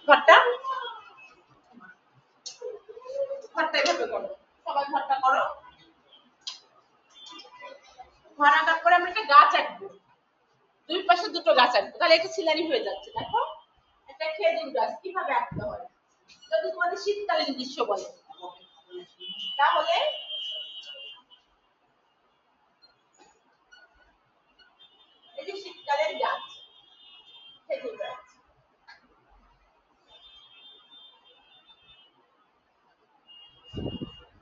ঘরটা ঘরটা এভাবে করো, সবাই ঘরটা করো। ঘর আঁকার পরে আমরা একটা গাছ আঁকবো, দুই পাশে দুটো গাছ আঁকবো, তাহলে একটা সিনারি হয়ে যাচ্ছে। দেখো একটা খেজুর গাছ কিভাবে আঁকতে হয়, যদি তোমাদের শীতকালীন দৃশ্য বলে তাহলে এই যে শীতকালের গাছ, খেজুর গাছ,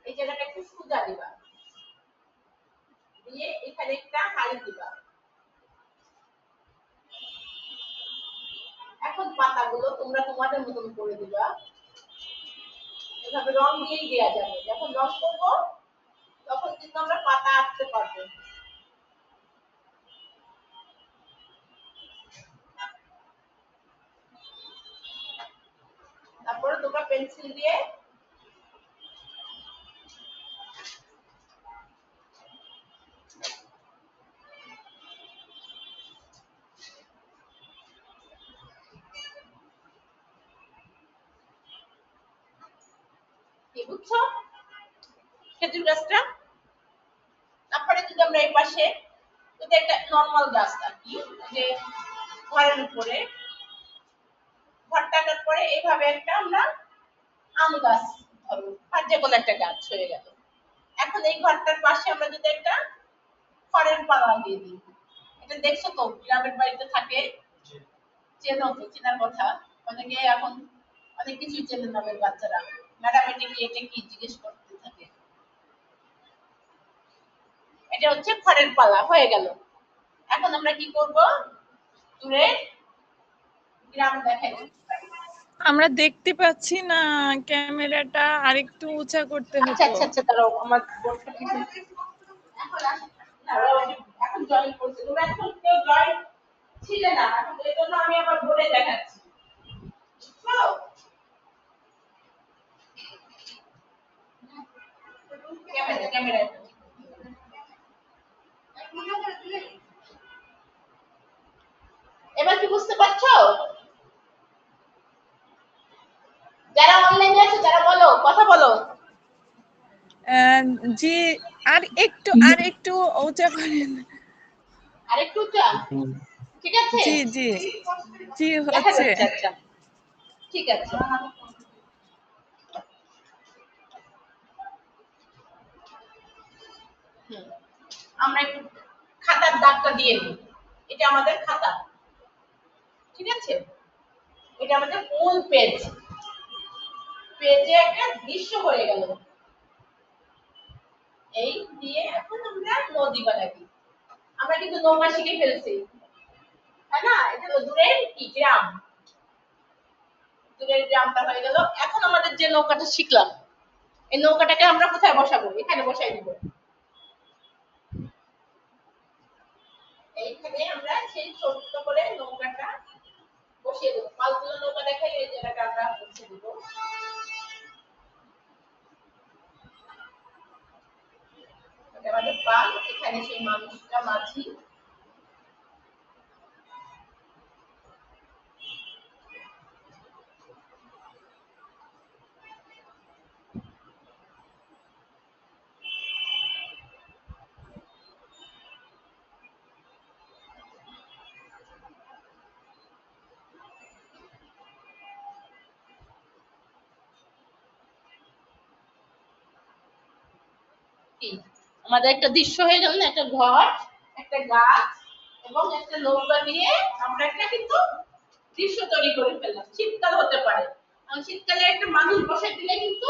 এই জায়গাটা একটু সোজা দিবা, দিয়ে এখানে একটা হাড়ি দিবা। এখন পাতাগুলো তোমরা তোমাদের মতন করে দিবা, এভাবে রং দিয়েই দেওয়া যাবে। যখন রং করবো তখন কিন্তু আমরা পাতা আঁকতে পারবো। তারপরে তোমরা পেন্সিল দিয়ে কি বুঝছো খেজুর গাছটা। তারপরে যদি আমরা এই পাশে যদি একটা নর্মাল গাছ আঁকি, যে ঘরের উপরে ঘরটা আঁকার পরে এইভাবে একটা আমরা আম গাছ ধরো আর যে কোনো একটা গাছ হয়ে গেল। এখন এই ঘরটার পাশে আমরা যদি একটা খড়ের পালা দিয়ে দিই, এটা দেখছো তো গ্রামের বাড়িতে থাকে, চেনো তো, চেনার কথা। অনেকে এখন অনেক কিছু চেনে না বাচ্চারা, ম্যাডাম এটা কি জিজ্ঞেস করতে থাকে। এটা হচ্ছে খড়ের পালা হয়ে গেল। এখন আমরা কি করব, দূরে গ্রাম দেখাই। আমরা দেখতে পাচ্ছি না, ক্যামেরাটা আরেকটু উঁচা করতে আচ্ছা হতো। আচ্ছা আচ্ছা, তারাও আমার বোর্ডটা এখন এখন জয়েন করছে, তোমরা এখন কেউ জয়েন ছিলে না, এখন এই জন্য আমি আবার বোর্ডে দেখাচ্ছি। ক্যামেরা ক্যামেরা এবার কি বুঝতে পারছো? যারা অনলাইনে আছে তারা বলো, কথা বলো। জি, আর একটু উঁচা করেন। আরেকটু উঁচা, ঠিক আছে? জি জি জি দেখা হচ্ছে। যাচ্ছে, আচ্ছা ঠিক আছে। আমরা একটু খাতার দাগটা দিয়ে দিই, এটা আমাদের খাতা, ঠিক আছে? এটা আমাদের মূল পেজ, পেজে একটা দৃশ্য হয়ে গেল। এই দিয়ে এখন আমরা নদী বানাবি, আমরা কিন্তু নৌকা শিখে ফেলছি, তাই না? এটা হলো দূরের কি গ্রাম, দূরের গ্রামটা হয়ে গেল। এখন আমাদের যে নৌকাটা শিখলাম, এই নৌকাটাকে আমরা কোথায় বসাবো? এখানে বসাই দিব। এইখানে আমরা সেই ছোট্ট করে নৌকাটা বসিয়ে দেবো। পালতুলা নৌকা দেখাই এই জায়গাটা আমরা বসিয়ে দেবো। আমাদের পাল, এখানে সেই মানুষটা মাঝি। আমাদের একটা দৃশ্য হয়ে গেল না, একটা ঘর, একটা গাছ এবং একটা নৌকা দিয়ে আমরা একটা কিন্তু দৃশ্য তৈরি করে ফেললাম। শীতকাল হতে পারে, কারণ শীতকালে একটা মানুষ বসে দিলে কিন্তু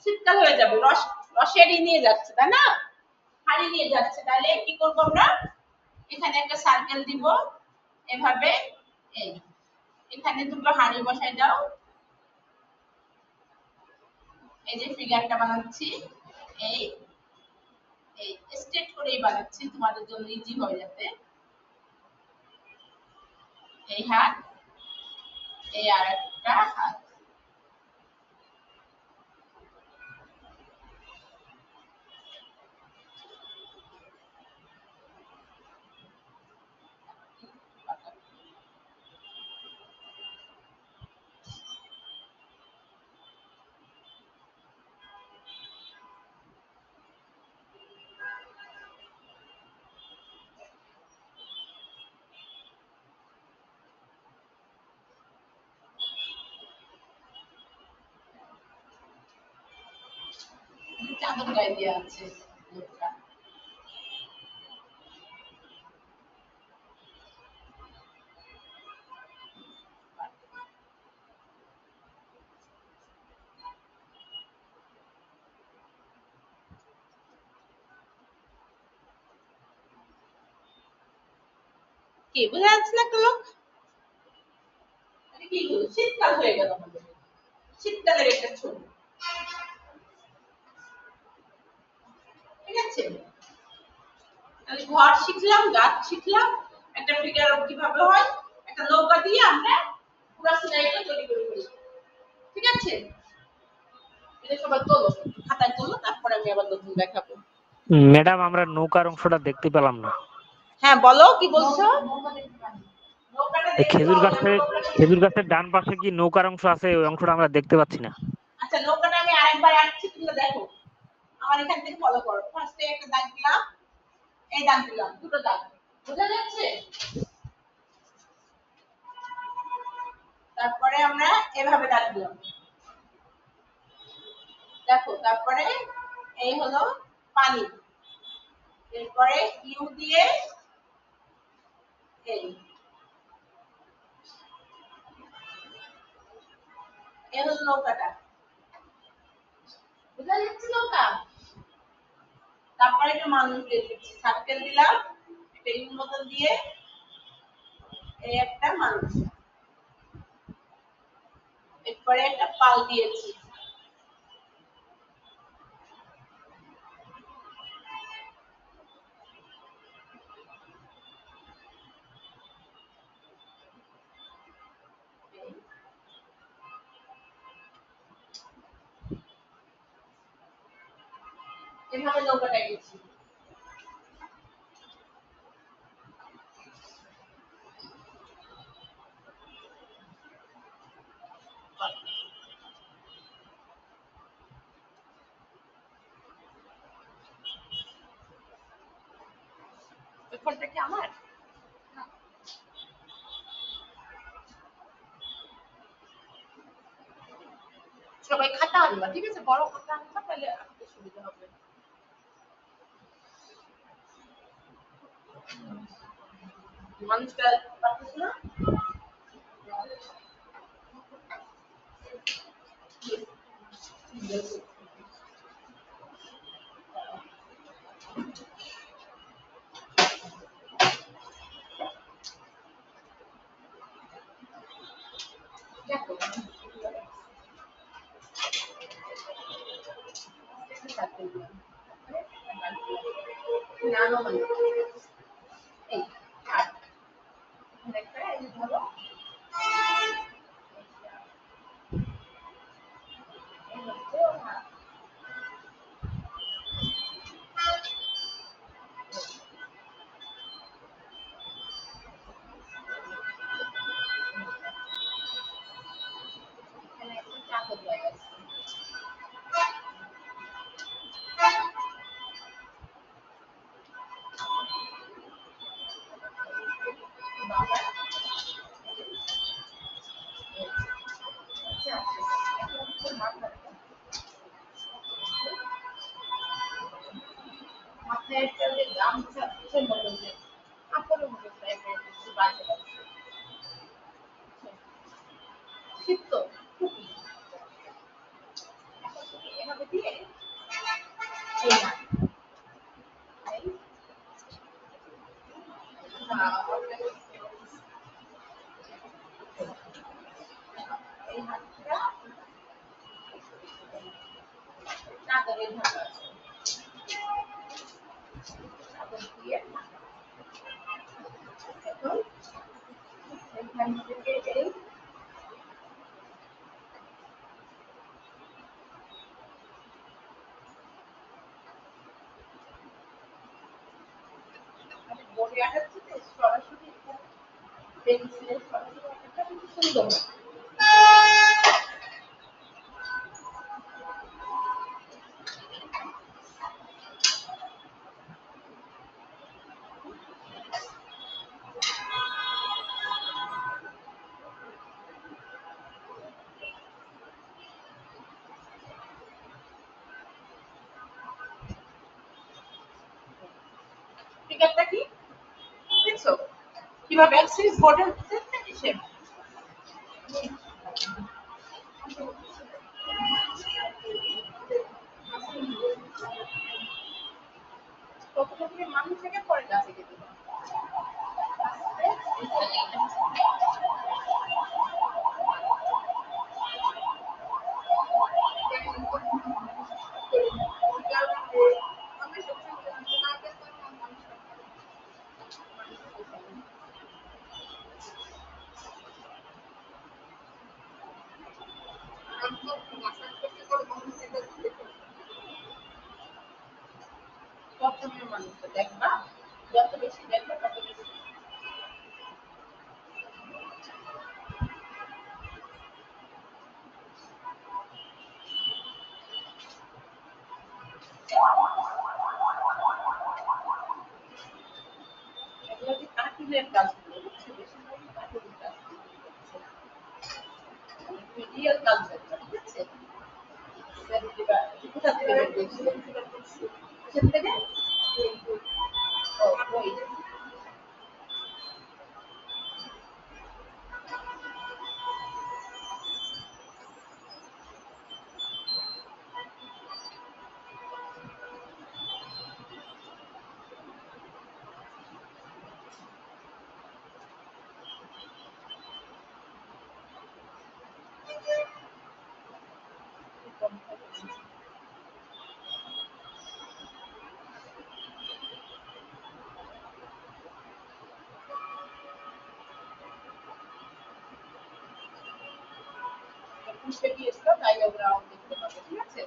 শীতকাল হয়ে যাবে। রসেরই নিয়ে যাচ্ছে, তাই না? হাড়ি নিয়ে যাচ্ছে, তাহলে কি করবো আমরা, এখানে একটা সার্কেল দিব এভাবে। এই এখানে দুটো হাড়ি বসাই দাও, এই যে ফিগারটা বানাচ্ছি, এই এই স্ট্রেট করেই বানাচ্ছি তোমাদের জন্য ইজি হয়ে যাবে। এই হাত, এই আরেকটা হাত, চাদর গায়ে দিয়ে আছে লোকটা। কি বোঝা যাচ্ছে না একটা লোক? কি হলো, শীতকাল হয়ে গেল আমাদের, শীতকালের একটা ছবি, ঠিক আছে? তাহলে ঘর শিখলাম, গাছ শিখলাম, একটা ফিগার কিভাবে হয়, একটা নৌকা দিয়ে আমরা পুরো সিনারিটা তৈরি করে ফেলি, ঠিক আছে? এটা সবাই তোলো, খাতায় তোলো, তারপরে আমি আবার নতুন দেখাবো। ম্যাডাম আমরা নৌকার অংশটা দেখতে পেলাম না। হ্যাঁ বলো, কি বলছো? নৌকাটা দেখতে খেজুর পাবো না, খেজুর গাছের ডান পাশে কি নৌকার অংশ আছে? ওই অংশটা আমরা দেখতে পাচ্ছি না। আচ্ছা নৌকাটা আমি আরেকবার আঁকছি, তুমি দেখো, আমার এখান থেকে ফলো করো। ফার্স্টে একটা দাগ দিলাম, এই দাগ দিলাম, দুটো দাগ, বোঝা যাচ্ছে? তারপরে আমরা এভাবে দাগ দিলাম, দেখো। তারপরে এই হলো পানি, এরপরে ইউ দিয়ে এই এই হলো নৌকাটা, বোঝা যাচ্ছে নৌকা? তারপরে একটা মানুষ দিয়ে দিচ্ছি, সার্কেল দিলাম, একটা ইউ মতন দিয়ে, এই একটা মানুষ, এরপরে একটা পাল দিয়েছি, এভাবে নৌকাটা গেছি। পেপারটা কি আমার? সবাই খাতা আনবা, ঠিক আছে? বড় খাতা আনবা, তাহলে আনতে সুবিধা হবে। মানুষটা পারতেছ না? দেখো নানো মানে এই আর একটা এই ধরো, এই হচ্ছে ওর হাত। এখানে একটা চাদর দেওয়া আছে। বাবা আচ্ছা, এখন হচ্ছে মাথাটা, মাথায় একটা যে গামছা আছে মতন, যে কাপড়ের মতো টাইপের কিছু বাঁধা আছে, শীত তো, টুপি, এখন টুপি এভাবে দিয়ে এই না, এই এই হাতটা চাদরে ঢাকা আছে, চাদর দিয়ে ঢাকা। এখন এখান থেকে এই বোর্ডে আটাচ্ছে তো, সরাসরি পেন্সিলের সরাসরি আটাটা কিন্তু সুন্দর না। কিভাবে অ্যাক্সেস বোর্ডের হিসেব প্রথমে মানুষ থেকে পরে গাছে গেতে প্রথমে মানুষটা দেখবা যত বেশি দেখবে তত বেশি এগুলো যে কার্টুনের কাজগুলো বুঝছো বেশিরভাগই কার্টুনের কাজ রিয়েল কালচার ঠিক আছে কোথা থেকে বের করছি সেখান থেকে বই পুষে গিয়েছিল ডায়াগ্রাম দেখতে পাবে ঠিক আছে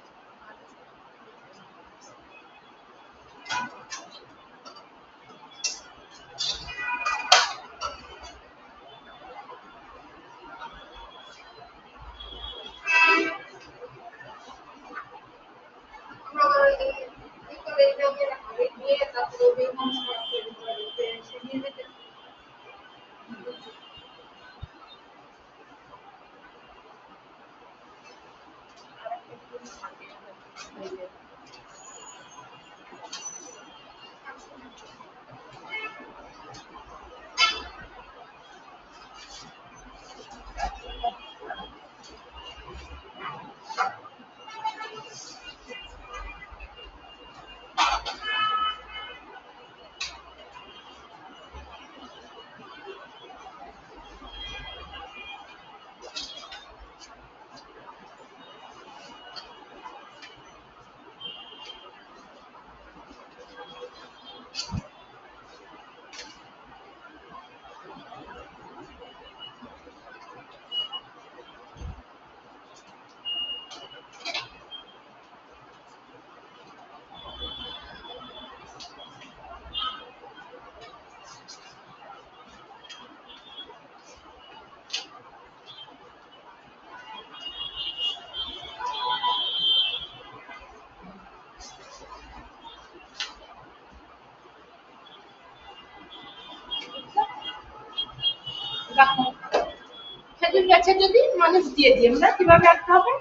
খেজুর গাছে যদি মানুষ দিয়ে দিই আমরা কিভাবে আঁকতে হবে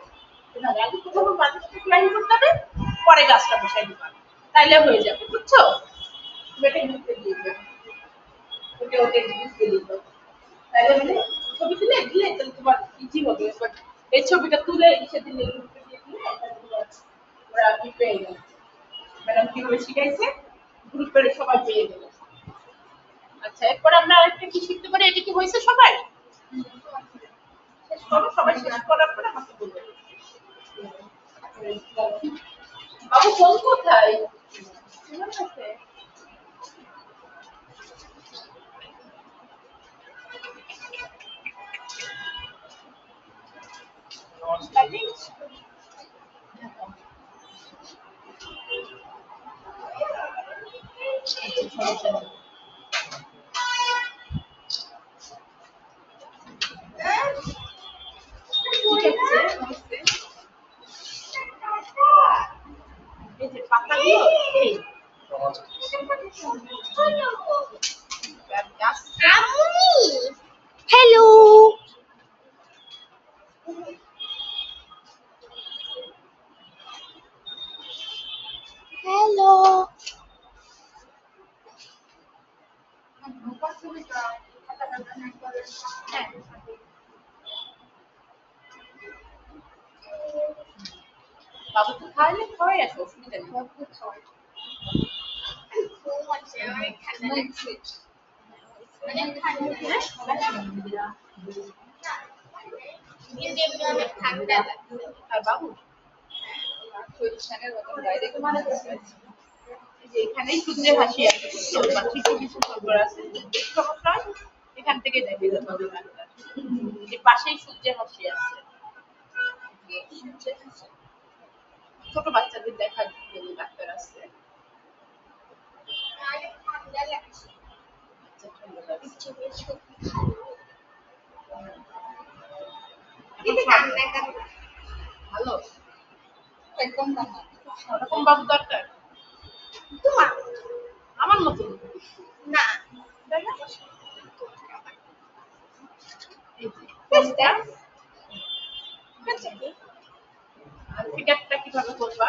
আগে প্রথমে মানুষকে প্ল্যান করতে হবে পরে গাছটা বসাই দিতে হবে তাইলে হয়ে যাবে বুঝছো বেটে লিখতে দিয়ে দেবে ওকে ওকে লিখতে দিতে তাইলে মানে ছবি তুলে দিলে তাহলে তোমার ইজি হবে বাট এই ছবিটা তুলে সেদিন লিখতে দিয়ে দিলে ওরা কি পেয়ে গেল ম্যাডাম কিভাবে শিখাইছে গ্রুপের সবাই পেয়ে গেল আচ্ছা এরপর আমরা আরেকটা কি শিখতে পারি এটা কি হয়েছে সবাই শেষ করো সবাই শেষ করার পরে আমাকে বলবে বাবু ফোন কোথায় ঠিক আছে এই যে পাতা দিও এই বাবু তো খাইলে খাওয়াই আসো, অসুবিধা নেই। আর বাবু এই যে এখানেই সূর্যের হাসি আছে, বুঝছো? বা কিছু কিছু খবর আছে, এই সমস্যা হয়, এখান থেকে দেখে যেতে হবে ডাক্তার। এই পাশেই সূর্যের হাসি আছে, ছোট বাচ্চাদের দেখার জন্য ডাক্তার আছে। আচ্ছা, ঠান্ডা লাগছে। ভালো, একদম কান্না। ওরকম বাবু দরকার আমার মতন। না, তাই না? এই যে, বুঝতে? আর ফিগারটা কিভাবে করবা?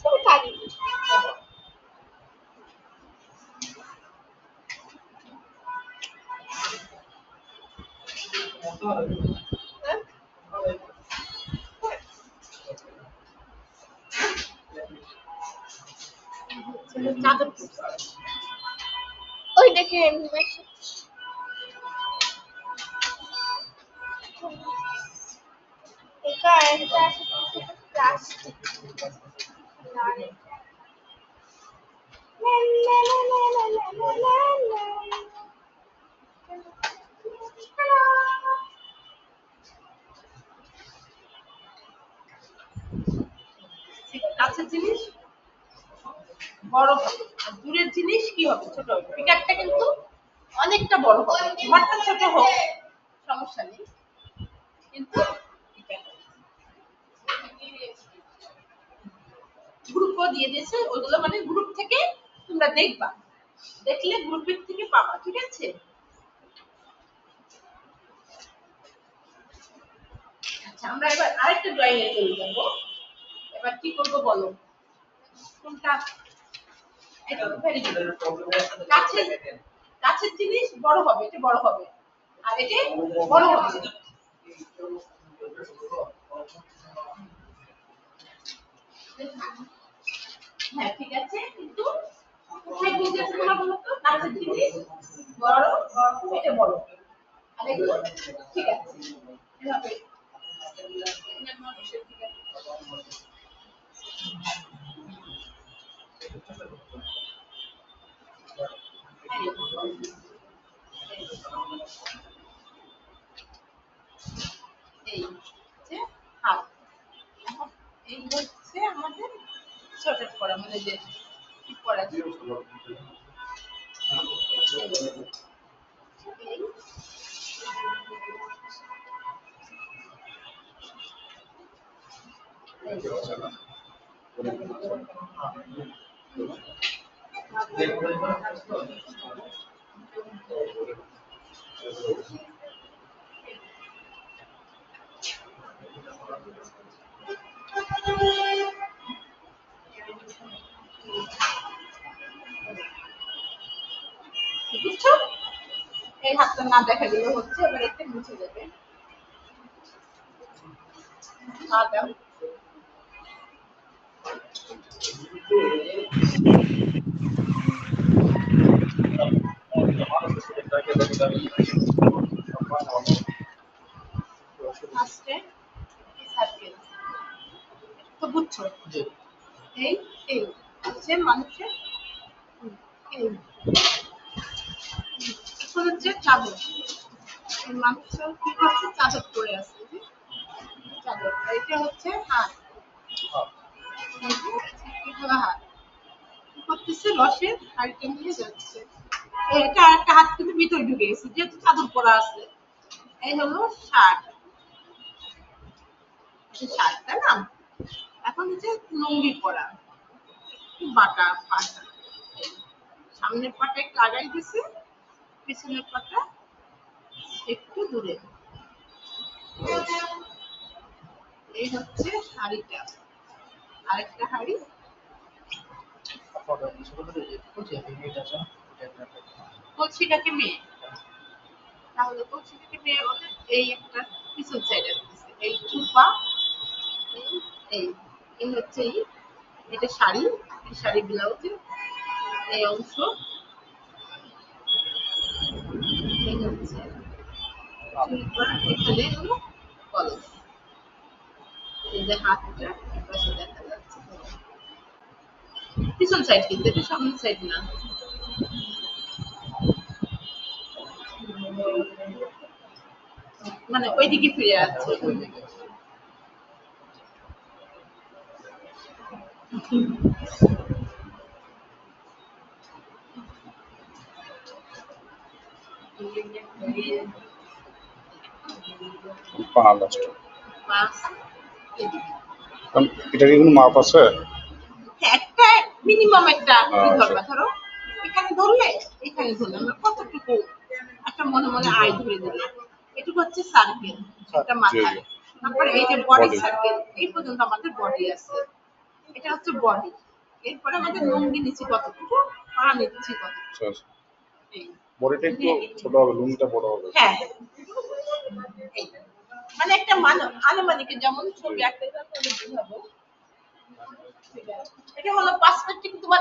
খুব কালি। চাদর ওই দেখে এটা একটা প্লাস্টিক। কাছের জিনিস বড় হবে, আর দূরের জিনিস কি হবে? ছোট হবে। ফিগারটা কিন্তু অনেকটা বড় হবে, ঘরটা ছোট হোক সমস্যা নেই, কিন্তু গ্রুপও দিয়ে দিয়েছে, ওইগুলো মানে গ্রুপ থেকে তোমরা দেখবা, দেখলে গ্রুপের থেকে পাবা, ঠিক আছে? আচ্ছা, আমরা এবার আরেকটা ড্রয়িং এ চলে যাবো। এবার কি করবো বলো? কোনটা? এটা very good. কাছের কাছের জিনিস বড় হবে, এটা বড় হবে, আর এটা বড় হবে। হ্যাঁ, ঠিক আছে, কিন্তু কোথায় ভুল যাচ্ছে তোমরা বলো তো? কাছের জিনিস বড়, এটা বড়, আর এটা ঠিক আছে, এভাবে মানুষের ঠিক আছে। এই হচ্ছে হাত, এখন এই হচ্ছে আমাদের শর্টেট করা, মানে যে ঠিক করা আছে। এই বুঝছো? এই হাতটা না দেখা গেলে হচ্ছে, এবার একটা মুছে যাবে। দাও। ফার্স্টে সার্কেল, তো বুঝছো? এই এই হচ্ছে মানুষের এই, এখন হচ্ছে চাদর, এই মানুষের কি করছে? চাদর পরে আছে, এই যে চাদর, আর এটা হচ্ছে হাত, এই যে এটা হাত কি করতেছে? রসের হাড়িটা নিয়ে যাচ্ছে, এটা একটা হাত কিন্তু ভিতরে ঢুকে গেছে যেহেতু চাদর পরা আছে। এই হলো শার্ট, শার্ট, তাই না? এখন হচ্ছে লুঙ্গি পরা, একটু বাটা পাটা, সামনের পাটা একটু আগাই দিছে, পিছনের পাটা একটু দূরে। এই হচ্ছে হাড়িটা, আরেকটা হাড়ি। কলসিটাকে মেয়ে, তাহলে কলসিটাকে মেয়ে হলে এই একটা পিছন সাইডে এই চুপা, এই এই হচ্ছে এটা শাড়ি, এই শাড়ি ব্লাউজের এই অংশ, এই হচ্ছে চুল করা, এখানে হলো কলেজ। এই যে হাতটা এপাশে দেখা যাচ্ছে, পিছন সাইড কিন্তু এটা সামনের সাইড না। মানে ওইদিকে ফিরে আছে। পা লাস্ট। পাঁচ এদিকে। এটা কি কোনো মাপ আছে? একটা মিনিমাম একটা কি আচ্ছা। ধরবা, ধরো এখানে ধরলে, এখানে ধরলে আমরা কতটুকু একটা মনে মনে আয় ধরে দিলে, এটুকু হচ্ছে সার্কেল একটা মাথায়। জি। তারপরে এই যে বডি Body। সার্কেল, এই পর্যন্ত আমাদের বডি আছে, এটা হচ্ছে বডি। এরপরে আমাদের লুঙ্গি নিচ্ছি কতটুকু, পা নিচ্ছি কতটুকু, এই। বডিটা একটু ছোট হবে, লুঙ্গিটা বড় হবে। হ্যাঁ, এই। মানে একটা আনুমানিক যেমন ছবি আঁকতে বুঝাবো, এটা হলো পার্সপেক্টিভ তোমাদের